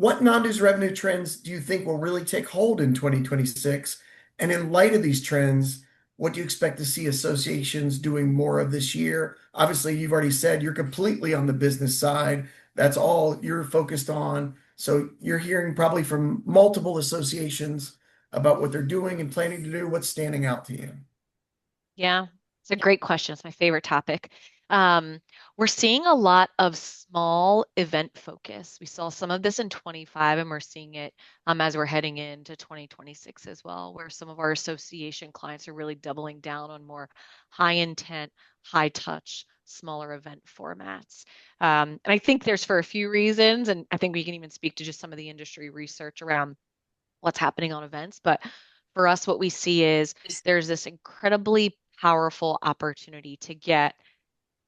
what non-dues revenue trends do you think will really take hold in 2026? And in light of these trends, what do you expect to see associations doing more of this year? Obviously, you've already said you're completely on the business side. That's all you're focused on. So you're hearing probably from multiple associations about what they're doing and planning to do. What's standing out to you? Yeah, it's a great question. It's my favorite topic. Um, we're seeing a lot of small event focus. We saw some of this in 25, and we're seeing it as we're heading into 2026 as well, where some of our association clients are really doubling down on more high intent, high touch, smaller event formats. And I think there's for a few reasons, and I think we can even speak to just some of the industry research around what's happening on events. But for us, what we see is there's this incredibly powerful opportunity to get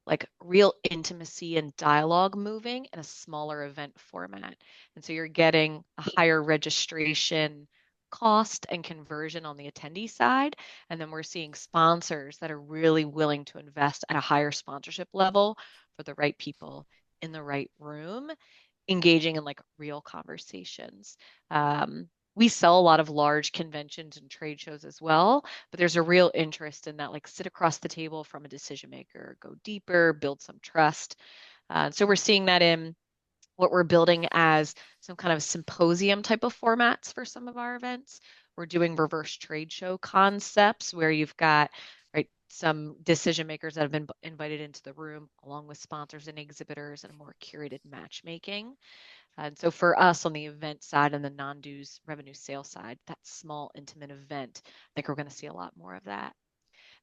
like real intimacy and dialogue moving in a smaller event format. And so you're getting a higher registration cost and conversion on the attendee side. And then we're seeing sponsors that are really willing to invest at a higher sponsorship level for the right people in the right room, engaging in like real conversations. We sell a lot of large conventions and trade shows as well, but there's a real interest in that, like sit across the table from a decision maker, go deeper, build some trust. So we're seeing that in what we're building as some kind of symposium type of formats for some of our events. We're doing reverse trade show concepts where you've got right some decision makers that have been invited into the room along with sponsors and exhibitors and more curated matchmaking. And so for us on the event side and the non-dues revenue sales side, that small intimate event, I think we're going to see a lot more of that.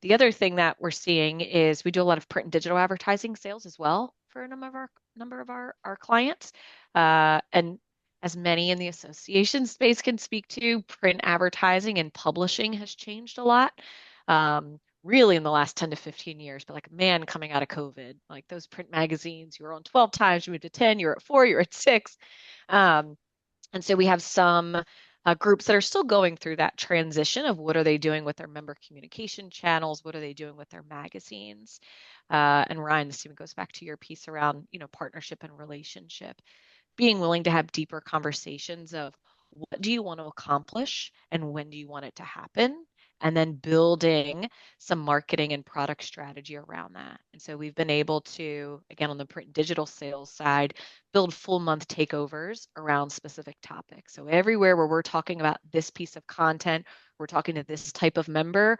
The other thing that we're seeing is we do a lot of print and digital advertising sales as well for a number of our clients. And as many in the association space can speak to, print advertising and publishing has changed a lot. Really in the last 10 to 15 years, but like man, coming out of COVID, like those print magazines, you were on 12 times, you moved to 10, you're at 4, you're at 6. Um, and so we have some groups that are still going through that transition of what are they doing with their member communication channels, what are they doing with their magazines. And Ryan, this even goes back to your piece around, partnership and relationship, being willing to have deeper conversations of what do you want to accomplish and when do you want it to happen? And then building some marketing and product strategy around that. And so we've been able to, again, on the print and digital sales side, build full month takeovers around specific topics. So everywhere where we're talking about this piece of content, we're talking to this type of member,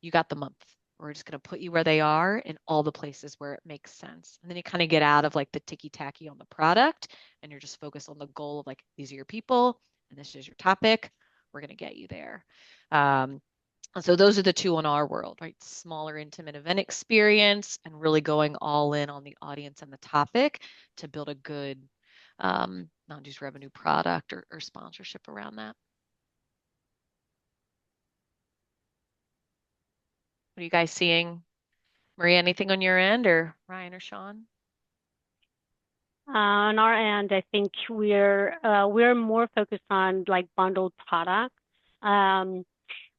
you got the month. We're just going to put you where they are in all the places where it makes sense. And then you kind of get out of like the ticky tacky on the product and you're just focused on the goal of like, these are your people and this is your topic. We're going to get you there. Um, and so those are the two in our world, right? Smaller, intimate event experience and really going all in on the audience and the topic to build a good non-dues revenue product or sponsorship around that. What are you guys seeing? Maria, anything on your end or Ryan or Sean? On our end, I think we're more focused on like bundled products, um,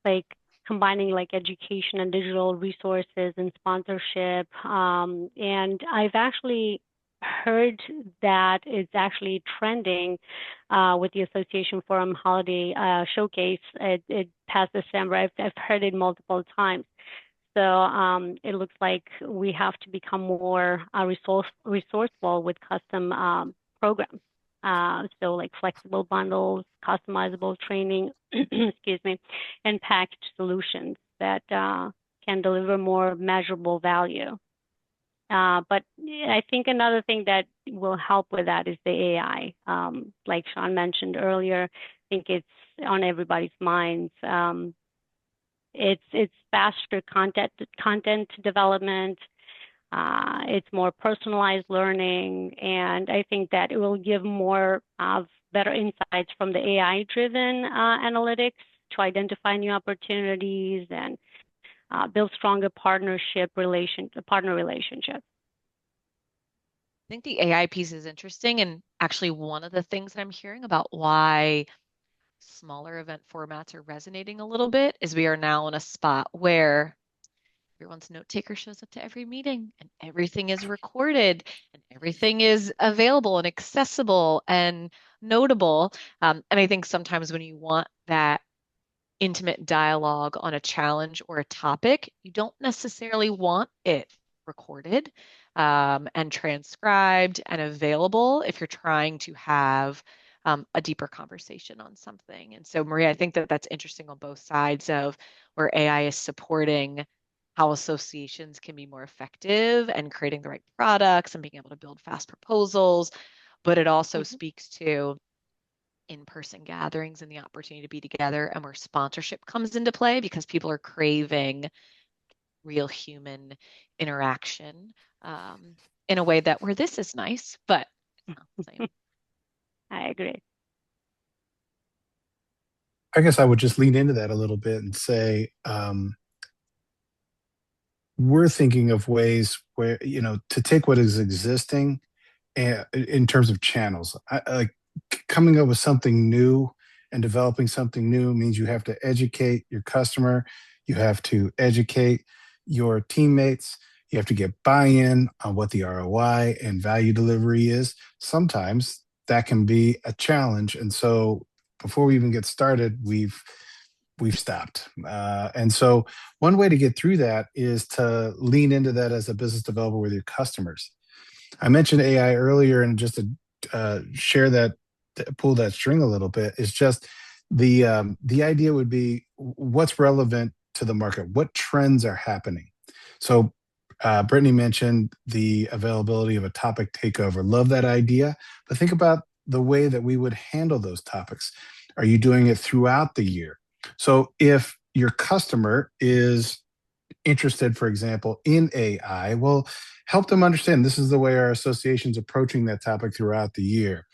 like combining like education and digital resources and sponsorship. And I've actually heard that it's actually trending with the Association Forum Holiday Showcase. It past December. I've heard it multiple times. So it looks like we have to become more resourceful with custom programs. So like flexible bundles, customizable training, excuse me, and packaged solutions that can deliver more measurable value. But I think another thing that will help with that is the AI. Like Sean mentioned earlier, I think it's on everybody's minds. It's faster content development. It's more personalized learning, and I think that it will give more better insights from the AI-driven analytics to identify new opportunities and build stronger partner relationships. I think the AI piece is interesting. And actually, one of the things that I'm hearing about why smaller event formats are resonating a little bit is we are now in a spot where everyone's note taker shows up to every meeting and everything is recorded and everything is available and accessible and notable. And I think sometimes when you want that intimate dialogue on a challenge or a topic, you don't necessarily want it recorded and transcribed and available if you're trying to have a deeper conversation on something. And so, Maria, I think that that's interesting on both sides of where AI is supporting how associations can be more effective and creating the right products and being able to build fast proposals, but it also Mm-hmm. speaks to in-person gatherings and the opportunity to be together and where sponsorship comes into play because people are craving real human interaction in a way that where this is nice, but it's not the same. I agree. I guess I would just lean into that a little bit and say, we're thinking of ways where, to take what is existing and in terms of channels. Like coming up with something new and developing something new means you have to educate your customer, you have to educate your teammates, you have to get buy-in on what the ROI and value delivery is. Sometimes that can be a challenge, and so before we even get started, we've stopped. And so one way to get through that is to lean into that as a business developer with your customers. I mentioned AI earlier, and just to share that, to pull that string a little bit, is just the idea would be what's relevant to the market, what trends are happening. So Brittany mentioned the availability of a topic takeover. Love that idea, but think about the way that we would handle those topics. Are you doing it throughout the year? So if your customer is interested, for example, in AI, well, help them understand this is the way our association's approaching that topic throughout the year.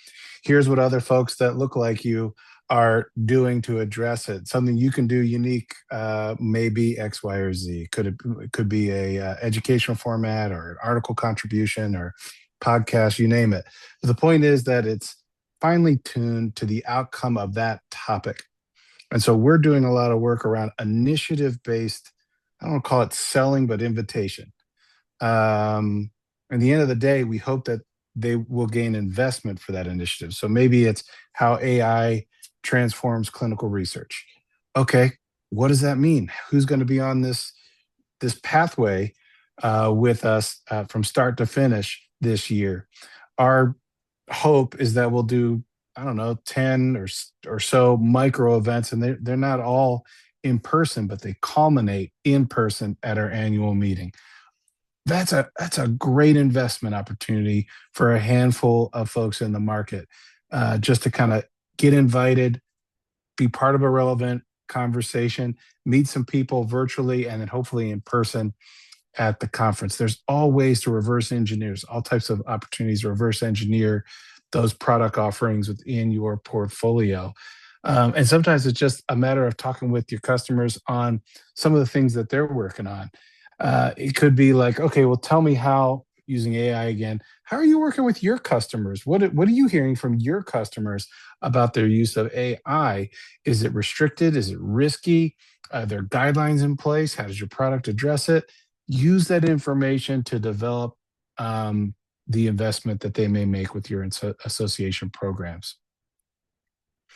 Here's what other folks that look like you are doing to address it. Something you can do unique, maybe X, Y, or Z. It could be a educational format or an article contribution or podcast, you name it. But the point is that it's finely tuned to the outcome of that topic. And so we're doing a lot of work around initiative based, I don't want to call it selling, but invitation. At the end of the day, we hope that they will gain investment for that initiative. So maybe it's how AI transforms clinical research. Okay, what does that mean? Who's going to be on this pathway with us from start to finish this year? Our hope is that we'll do, I don't know, 10 or so micro events, and they're not all in person, but they culminate in person at our annual meeting. That's a great investment opportunity for a handful of folks in the market, just to kind of get invited, be part of a relevant conversation, meet some people virtually, and then hopefully in person at the conference. There's all ways to reverse engineers, all types of opportunities to reverse engineer those product offerings within your portfolio. And sometimes it's just a matter of talking with your customers on some of the things that they're working on. It could be like, okay, well, tell me how, using AI again, how are you working with your customers? What are you hearing from your customers about their use of AI? Is it restricted? Is it risky? Are there guidelines in place? How does your product address it? Use that information to develop the investment that they may make with your association programs.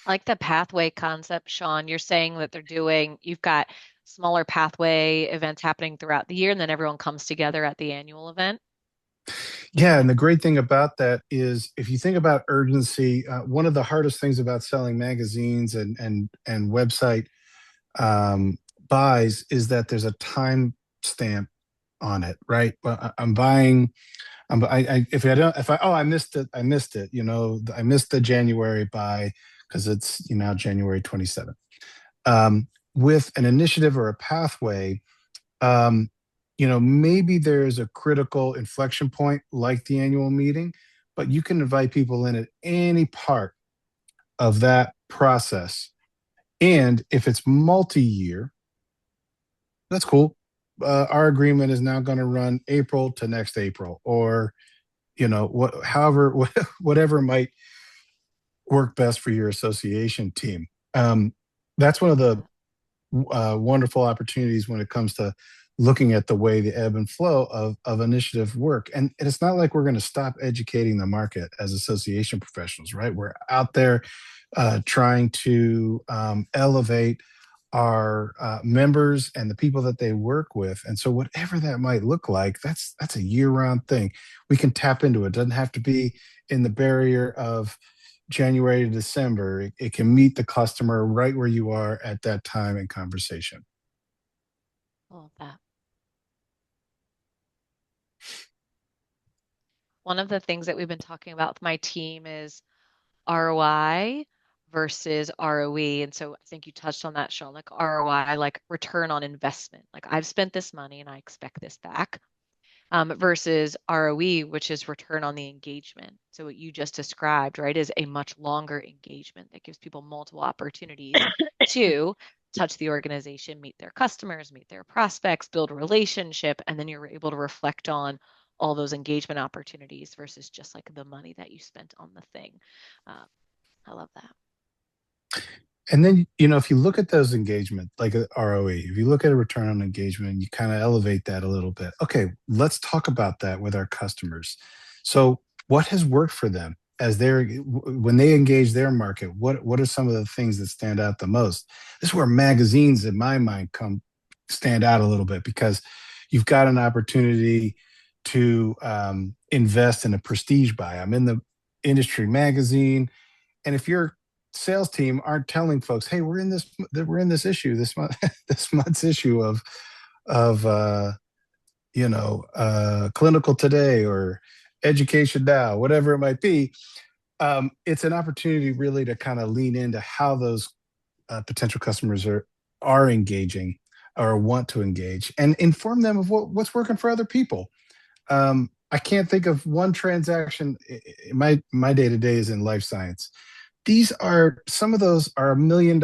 I like the pathway concept, Sean. You're saying that you've got smaller pathway events happening throughout the year, and then everyone comes together at the annual event. Yeah, and the great thing about that is if you think about urgency, one of the hardest things about selling magazines and website buys is that there's a time stamp on it, right? Well, I'm buying. If I don't, if I, oh, I missed it. I missed it. I missed the January buy because it's January 27th. With an initiative or a pathway, maybe there's a critical inflection point like the annual meeting, but you can invite people in at any part of that process. And if it's multi-year, that's cool. Our agreement is now going to run April to next April, or whatever might work best for your association team. That's one of the wonderful opportunities when it comes to looking at the way the ebb and flow of initiative work. And it's not like we're going to stop educating the market as association professionals, right? We're out there trying to elevate our members and the people that they work with. And so whatever that might look like, that's a year-round thing. We can tap into it. It doesn't have to be in the barrier of January to December. It can meet the customer right where you are at that time in conversation. All of that. One of the things that we've been talking about with my team is ROI versus ROE. And so I think you touched on that, Sean, like ROI, like return on investment. Like I've spent this money and I expect this back. Versus ROE, which is return on the engagement. So what you just described, right, is a much longer engagement that gives people multiple opportunities to touch the organization, meet their customers, meet their prospects, build a relationship, and then you're able to reflect on all those engagement opportunities versus just like the money that you spent on the thing. I love that. And then, if you look at those engagement, like a ROE, if you look at a return on engagement, you kind of elevate that a little bit. Okay, let's talk about that with our customers. So what has worked for them when they engage their market? What are some of the things that stand out the most? This is where magazines, in my mind, stand out a little bit, because you've got an opportunity to invest in a prestige buy. I'm in the industry magazine, and if your sales team aren't telling folks, "Hey, we're in this issue this month, this month's issue of Clinical Today or Education Now, whatever it might be," it's an opportunity really to kind of lean into how those potential customers are engaging or want to engage, and inform them of what's working for other people. I can't think of one transaction. My day-to-day is in life science. Some of those are $1 million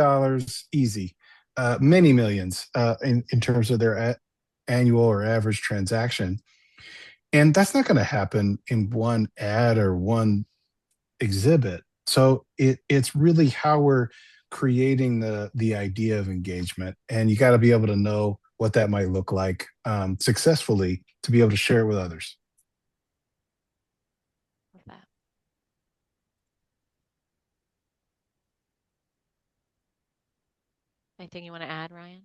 easy, many millions in terms of their annual or average transaction. And that's not going to happen in one ad or one exhibit. So it's really how we're creating the idea of engagement. And you got to be able to know what that might look like successfully to be able to share it with others. Love that. Anything you want to add, Ryan?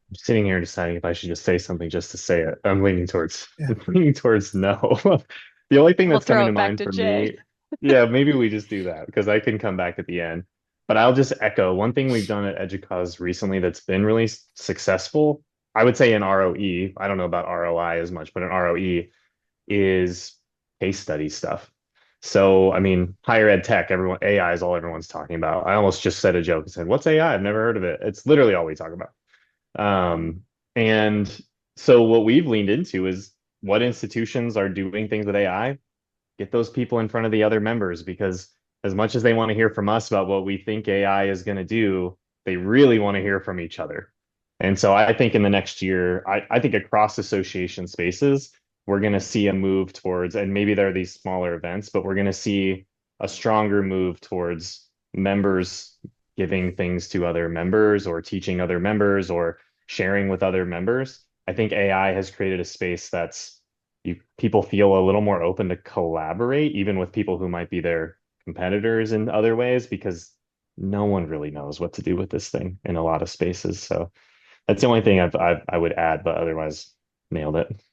I'm sitting here deciding if I should just say something just to say it. I'm leaning towards Yeah. leaning towards no. The only thing We'll that's coming throw to it back mind to for Jay. me, yeah, maybe we just do that because I can come back at the end. But I'll just echo one thing we've done at Educause recently that's been really successful. I would say in ROE, I don't know about ROI as much, but in ROE is case study stuff. So, I mean, higher ed tech, AI is all everyone's talking about. I almost just said a joke and said, "What's AI? I've never heard of it." It's literally all we talk about. And so what we've leaned into is what institutions are doing things with AI, get those people in front of the other members, because as much as they want to hear from us about what we think AI is going to do, they really want to hear from each other. And so I think in the next year, I think across association spaces, we're going to see a move towards, and maybe there are these smaller events, but we're going to see a stronger move towards members giving things to other members or teaching other members or sharing with other members. I think AI has created a space that's people feel a little more open to collaborate, even with people who might be their competitors in other ways, because no one really knows what to do with this thing in a lot of spaces. So that's the only thing I would add, but otherwise nailed it.